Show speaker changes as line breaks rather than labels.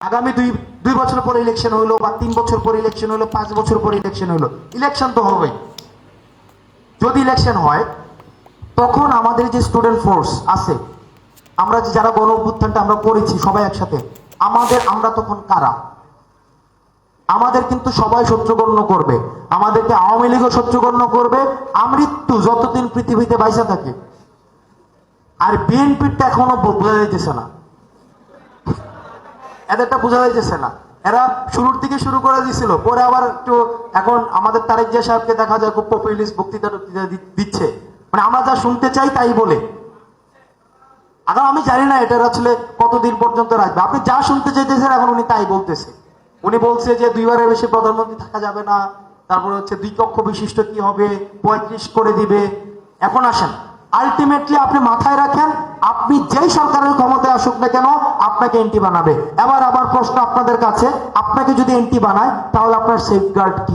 আগামী দুই বছর পরে ইলেকশন হইলো বা 3 বছর পরে ইলেকশন হইলো 5 বছর পরে ইলেকশন হইলো, ইলেকশন তো হবেই। যদি ইলেকশন হয় তখন আমাদের যে স্টুডেন্ট ফোর্স আছে, আমরা যে যারা গণ অভ্যুত্থানটা আমরা করেছি সবাই একসাথে, আমরা তখন কারা? আমাদের কিন্তু সবাই শত্রুগণ্য করবে, আমাদেরকে আওয়ামী লীগও শত্রুগণ্য করবে, আমৃত্যু যতদিন পৃথিবীতে বাইসা থাকে। আর বিএনপিটা এখনো বোঝা যাইতেছে না, এদেরটা বোঝা যাইতেছে না। এরা শুরুর দিকে শুরু করে দিছিল, পরে আবার একটু এখন আমাদের তারেক জিয়া সাহেবকে দেখা যায় খুব পপুলিস্ট বক্তৃতা দিচ্ছে, মানে আমরা যা শুনতে চাই তাই বলে। এখন আমি জানি না এটা আসলে কতদিন পর্যন্ত রাখবে। আপনি যা শুনতে চাইতেছেন এখন উনি তাই বলতেছে। উনি বলছে যে 2বারের বেশি প্রধানমন্ত্রী থাকা যাবে না, তারপরে হচ্ছে 2 কক্ষ বিশিষ্ট কি হবে, 35 করে দিবে। এখন আসেন, আলটিমেটলি আপনি মাথায় রাখেন, আপনি যেই সরকারের ক্ষমতায় আসুক না কেন আপনাকে এন্টি বানাবে। আবার প্রশ্ন আপনাদের কাছে, আপনাকে যদি এন্টি বানায় তাহলে আপনার সেফগার্ড কি?